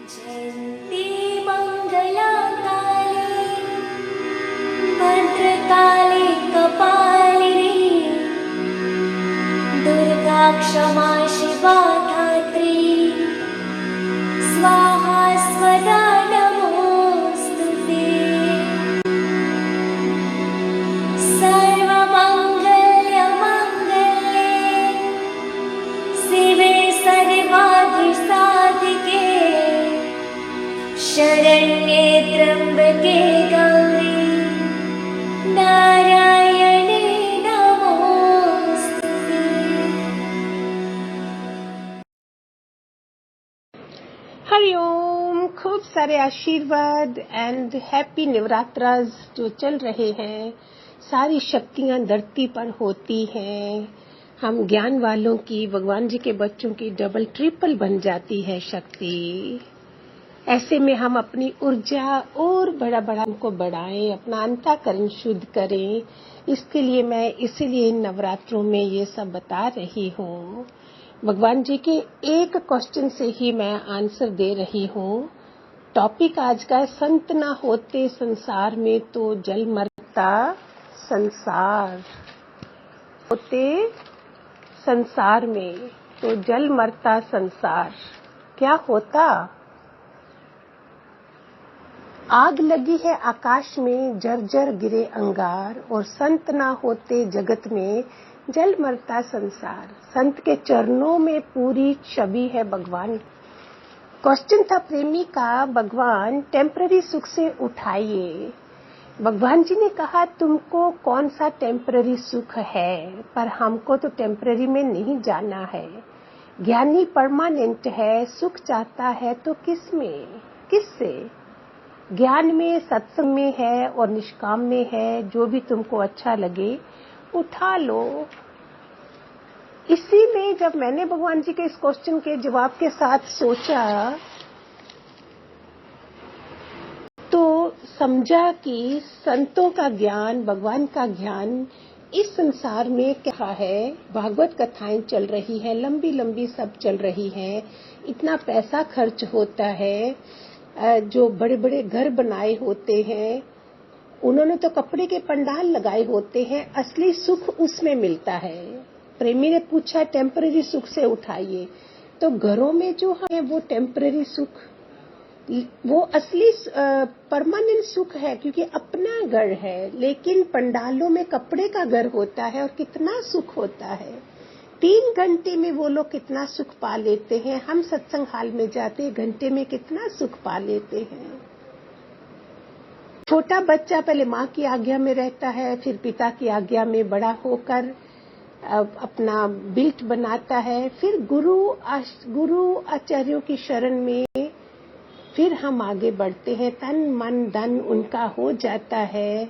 जयन्ती मङ्गलाकाले भद्रकाले कपालिनी दुर्गा क्षमा शिवा धात्री स्वाहा स्वदा नमोऽस्तु ते। सर्वमङ्गलमाङ्गल्ये शिवे सर्वाधिसाधिके शरण्ये त्र्यम्बके गौरी नारायणे नमोऽस्तु ते। हरिओम, खूब सारे आशीर्वाद एंड हैप्पी नवरात्रास जो चल रहे हैं। सारी शक्तियां धरती पर होती हैं। हम ज्ञान वालों की, भगवान जी के बच्चों की डबल ट्रिपल बन जाती है शक्ति। ऐसे में हम अपनी ऊर्जा और बड़ा उनको बढ़ाएं, अपना अंतःकरण शुद्ध करें। इसके लिए मैं इसीलिए इन नवरात्रों में ये सब बता रही हूँ। भगवान जी के एक क्वेश्चन से ही मैं आंसर दे रही हूँ। टॉपिक आज का है, संत ना होते संसार में तो जल मरता संसार। होते संसार में तो जल मरता संसार। क्या होता? आग लगी है आकाश में, जर्जर गिरे अंगार, और संत ना होते जगत में जल मरता संसार। संत के चरणों में पूरी छवि है भगवान। क्वेश्चन था प्रेमी का, भगवान टेम्पररी सुख से उठाइए। भगवान जी ने कहा तुमको कौन सा टेम्पररी सुख है, पर हमको तो टेम्पररी में नहीं जाना है। ज्ञानी परमानेंट है, सुख चाहता है तो किसमें, किससे? ज्ञान में, सत्संग में है और निष्काम में है। जो भी तुमको अच्छा लगे उठा लो। इसी में जब मैंने भगवान जी के इस क्वेश्चन के जवाब के साथ सोचा तो समझा कि संतों का ज्ञान, भगवान का ज्ञान इस संसार में क्या है। भागवत कथाएं चल रही है, लंबी लंबी सब चल रही है। इतना पैसा खर्च होता है, जो बड़े बड़े घर बनाए होते हैं, उन्होंने तो कपड़े के पंडाल लगाए होते हैं। असली सुख उसमें मिलता है। प्रेमी ने पूछा टेम्पररी सुख से उठाइए, तो घरों में जो है वो टेम्पररी सुख, वो असली परमानेंट सुख है, क्योंकि अपना घर है। लेकिन पंडालों में कपड़े का घर होता है और कितना सुख होता है। 3 घंटे में वो लोग कितना सुख पा लेते हैं। हम सत्संग हाल में जाते घंटे में कितना सुख पा लेते हैं। छोटा बच्चा पहले माँ की आज्ञा में रहता है, फिर पिता की आज्ञा में बड़ा होकर अपना बिल्ट बनाता है, फिर गुरु आचार्यों की शरण में फिर हम आगे बढ़ते हैं। तन मन धन उनका हो जाता है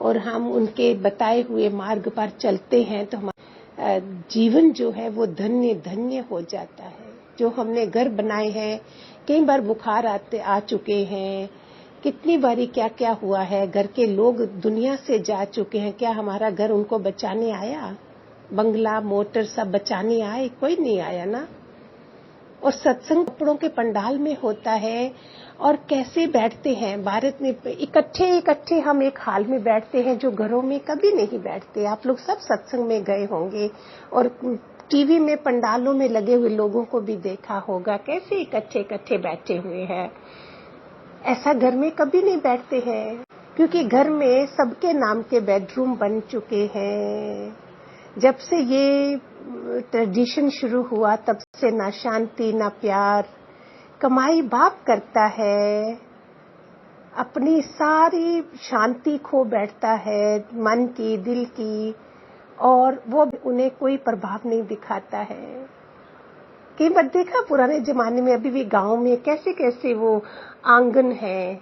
और हम उनके बताए हुए मार्ग पर चलते हैं, तो हमारा जीवन जो है वो धन्य धन्य हो जाता है। जो हमने घर बनाए हैं, कई बार बुखार आ चुके हैं, कितनी बारी क्या क्या हुआ है। घर के लोग दुनिया से जा चुके हैं, क्या हमारा घर उनको बचाने आया? बंगला मोटर सब बचाने आए? कोई नहीं आया ना। और सत्संग कपड़ों के पंडाल में होता है। और कैसे बैठते हैं भारत में, इकट्ठे हम एक हाल में बैठते हैं, जो घरों में कभी नहीं बैठते। आप लोग सब सत्संग में गए होंगे और टीवी में पंडालों में लगे हुए लोगों को भी देखा होगा, कैसे इकट्ठे बैठे हुए हैं। ऐसा घर में कभी नहीं बैठते हैं, क्योंकि घर में सबके नाम के बेडरूम बन चुके हैं। जब से ये ट्रेडिशन शुरू हुआ तब से ना शांति ना प्यार। कमाई बाप करता है, अपनी सारी शांति खो बैठता है, मन की, दिल की, और वो उन्हें कोई प्रभाव नहीं दिखाता है। कई बार देखा पुराने जमाने में, अभी भी गांव में कैसे कैसे वो आंगन है,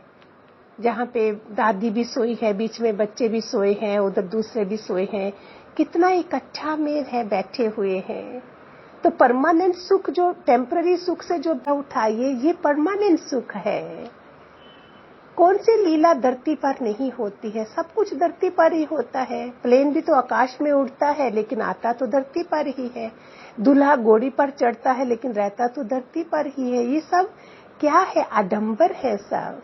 जहाँ पे दादी भी सोई है, बीच में बच्चे भी सोए हैं, उधर दूसरे भी सोए हैं, कितना इकट्ठा में है, बैठे हुए हैं। तो परमानेंट सुख, जो टेम्पररी सुख से जो उठाइए, ये परमानेंट सुख है। कौन सी लीला धरती पर नहीं होती है? सब कुछ धरती पर ही होता है। प्लेन भी तो आकाश में उड़ता है, लेकिन आता तो धरती पर ही है। दूल्हा घोड़ी पर चढ़ता है, लेकिन रहता तो धरती पर ही है। ये सब क्या है, आडंबर है सब।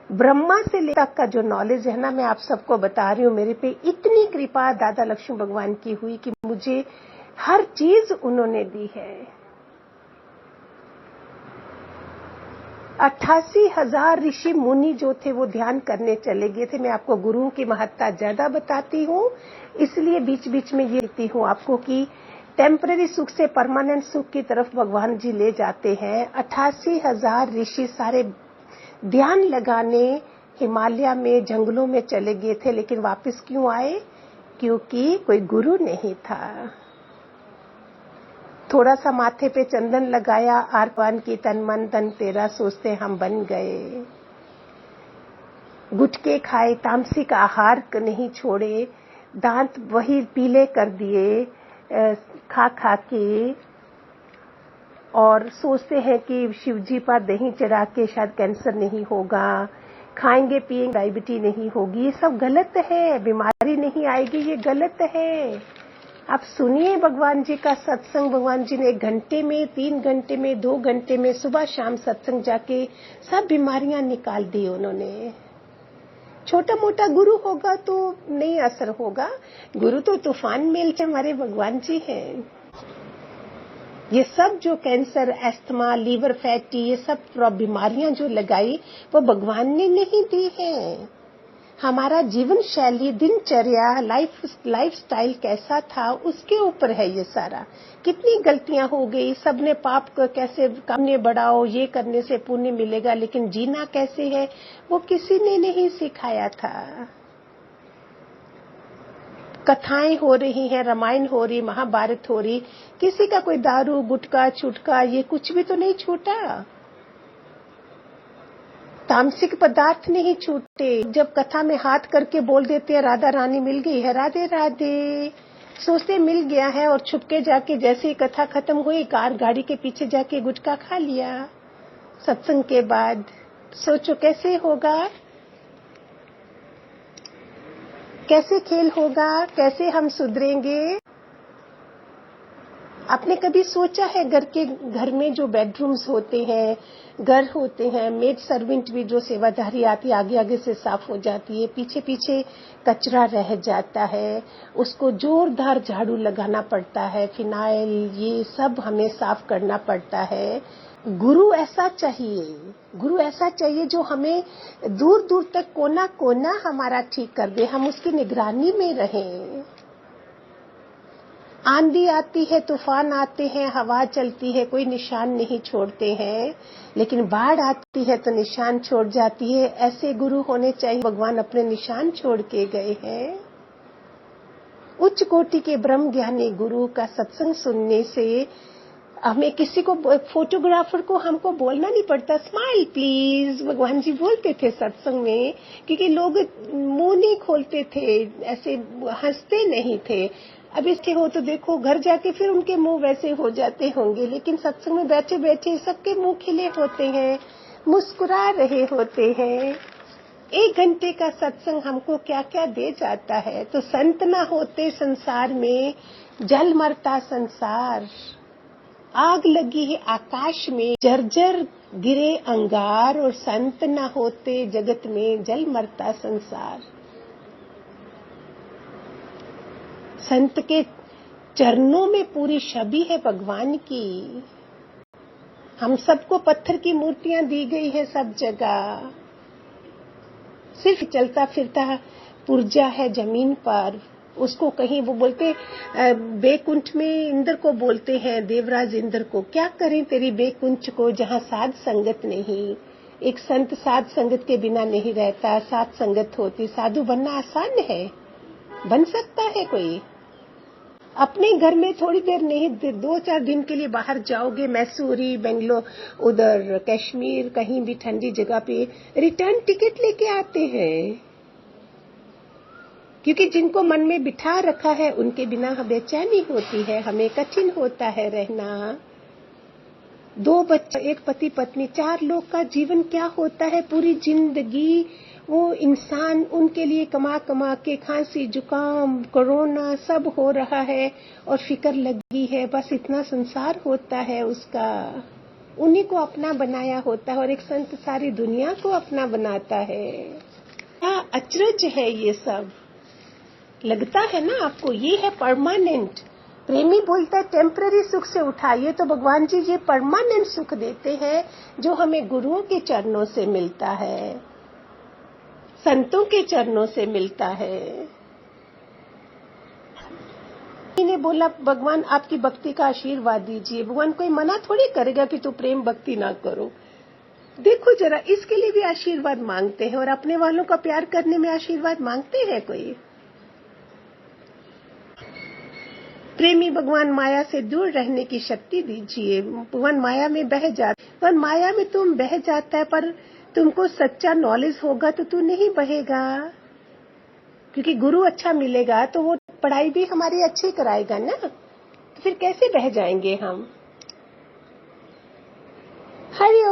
ब्रह्मा से लेकर तक का जो नॉलेज है ना, मैं आप सबको बता रही हूँ, मेरे पे इतनी कृपा दादा लक्ष्मी भगवान की हुई कि मुझे हर चीज उन्होंने दी है। 88,000 ऋषि मुनि जो थे वो ध्यान करने चले गए थे। मैं आपको गुरुओं की महत्ता ज्यादा बताती हूँ, इसलिए बीच बीच में ये कहती हूँ आपको कि टेम्पररी सुख से परमानेंट सुख की तरफ भगवान जी ले जाते हैं। 88,000 ऋषि सारे ध्यान लगाने हिमालय में जंगलों में चले गए थे, लेकिन वापस क्यों आए? क्योंकि कोई गुरु नहीं था। थोड़ा सा माथे पे चंदन लगाया, आरपान की तन मन धन तेरा सोचते हम बन गए। गुटके खाए, तामसिक आहार नहीं छोड़े, दांत वही पीले कर दिए खा खा के, और सोचते हैं कि शिवजी पर दही चढ़ा के शायद कैंसर नहीं होगा, खाएंगे पिएंगे डायबिटीज नहीं होगी। ये सब गलत है, बीमारी नहीं आएगी, ये गलत है। आप सुनिए भगवान जी का सत्संग। भगवान जी ने 1 घंटे में, 3 घंटे में, 2 घंटे में, सुबह शाम सत्संग जाके सब बीमारियां निकाल दी उन्होंने। छोटा मोटा गुरु होगा तो नहीं असर होगा, गुरु तो तूफान मेल के हमारे भगवान जी हैं। ये सब जो कैंसर, अस्थमा, लीवर फैटी, ये सब बीमारियां जो लगाई वो भगवान ने नहीं दी है। हमारा जीवन शैली, दिनचर्या, लाइफ स्टाइल कैसा था उसके ऊपर है ये सारा। कितनी गलतियां हो गई, सबने पाप को कैसे करने बढ़ाओ, ये करने से पुण्य मिलेगा, लेकिन जीना कैसे है वो किसी ने नहीं सिखाया था। कथाएं हो रही हैं, रामायण हो रही, महाभारत हो रही, किसी का कोई दारू गुटखा छुटका ये कुछ भी तो नहीं छूटा। तामसिक पदार्थ नहीं छूटे। जब कथा में हाथ करके बोल देते हैं राधा रानी मिल गई है, राधे राधे, सोचते मिल गया है, और छुपके जाके जैसे ही कथा खत्म हुई कार गाड़ी के पीछे जाके गुटखा खा लिया सत्संग के बाद। सोचो कैसे होगा, कैसे खेल होगा, कैसे हम सुधरेंगे। आपने कभी सोचा है घर में जो बेडरूम्स होते हैं, घर होते हैं, मेड सर्वेंट भी जो सेवादारी आती है आगे आगे से साफ हो जाती है, पीछे पीछे कचरा रह जाता है, उसको जोरदार झाड़ू लगाना पड़ता है, फिनाइल ये सब हमें साफ करना पड़ता है। गुरु ऐसा चाहिए जो हमें दूर दूर तक कोना कोना हमारा ठीक कर दे, हम उसकी निगरानी में रहें। आंधी आती है, तूफान आते हैं, हवा चलती है, कोई निशान नहीं छोड़ते हैं, लेकिन बाढ़ आती है तो निशान छोड़ जाती है। ऐसे गुरु होने चाहिए, भगवान अपने निशान छोड़ के गए हैं। उच्च कोटि के ब्रह्म ज्ञानी गुरु का सत्संग सुनने से हमें किसी को, फोटोग्राफर को हमको बोलना नहीं पड़ता, स्माइल प्लीज, भगवान जी बोलते थे सत्संग में, क्योंकि लोग मुंह नहीं खोलते थे, ऐसे हंसते नहीं थे। अब इसके हो तो देखो घर जाके फिर उनके मुंह वैसे हो जाते होंगे, लेकिन सत्संग में बैठे बैठे सबके मुंह खिले होते हैं, मुस्कुरा रहे होते हैं। 1 घंटे का सत्संग हमको क्या क्या दे जाता है। तो संत ना होते संसार में, जल मरता संसार। आग लगी है आकाश में, जर्जर गिरे अंगार, और संत न होते जगत में, जल मरता संसार। संत के चरणों में पूरी छवि है भगवान की। हम सबको पत्थर की मूर्तियां दी गई है सब जगह, सिर्फ चलता फिरता पुर्जा है जमीन पर। उसको कहीं वो बोलते बेकुंठ में इंद्र को बोलते हैं, देवराज इंद्र को, क्या करें तेरी बेकुंठ को जहाँ साध संगत नहीं। एक संत साध संगत के बिना नहीं रहता, साध संगत होती। साधु बनना आसान है, बन सकता है कोई। अपने घर में थोड़ी देर नहीं, 2-4 दिन के लिए बाहर जाओगे, मैसूरी, बेंगलोर, उधर कश्मीर, कहीं भी ठंडी जगह पे, रिटर्न टिकट लेके आते हैं, क्योंकि जिनको मन में बिठा रखा है उनके बिना बेचैनी होती है, हमें कठिन होता है रहना। 2 बच्चे, एक पति पत्नी, 4 लोग का जीवन क्या होता है, पूरी जिंदगी वो इंसान उनके लिए कमा कमा के, खांसी जुकाम कोरोना सब हो रहा है और फिक्र लगी है, बस इतना संसार होता है उसका। उन्हीं को अपना बनाया होता है और एक संत सारी दुनिया को अपना बनाता है। क्या अचरज है ये सब, लगता है ना आपको? ये है परमानेंट। प्रेमी बोलता है टेम्पररी सुख से उठाइए, तो भगवान जी ये परमानेंट सुख देते हैं जो हमें गुरुओं के चरणों से मिलता है, संतों के चरणों से मिलता है। ने बोला भगवान आपकी भक्ति का आशीर्वाद दीजिए। भगवान कोई मना थोड़ी करेगा कि तू प्रेम भक्ति ना करो। देखो जरा, इसके लिए भी आशीर्वाद मांगते हैं और अपने वालों का प्यार करने में आशीर्वाद मांगते हैं कोई? प्रेमी भगवान माया से दूर रहने की शक्ति दीजिए। भगवान माया में बह जाता, पर माया में तुम बह जाता है, पर तुमको सच्चा नॉलेज होगा तो तू नहीं बहेगा, क्योंकि गुरु अच्छा मिलेगा तो वो पढ़ाई भी हमारी अच्छी कराएगा ना, तो फिर कैसे बह जाएंगे हम? हरि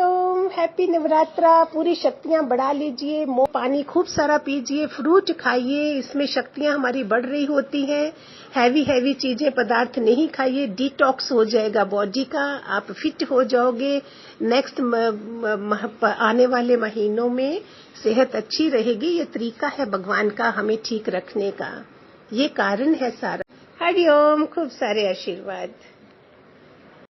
ओम, हैप्पी नवरात्रा। पूरी शक्तियां बढ़ा लीजिए, पानी खूब सारा पीजिए, फ्रूट खाइए, इसमें शक्तियां हमारी बढ़ रही होती हैं। हैवी चीजें पदार्थ नहीं खाइए, डिटॉक्स हो जाएगा बॉडी का, आप फिट हो जाओगे। नेक्स्ट आने वाले महीनों में सेहत अच्छी रहेगी। ये तरीका है भगवान का हमें ठीक रखने का, ये कारण है सारा। हरि ओम, खूब सारे आशीर्वाद।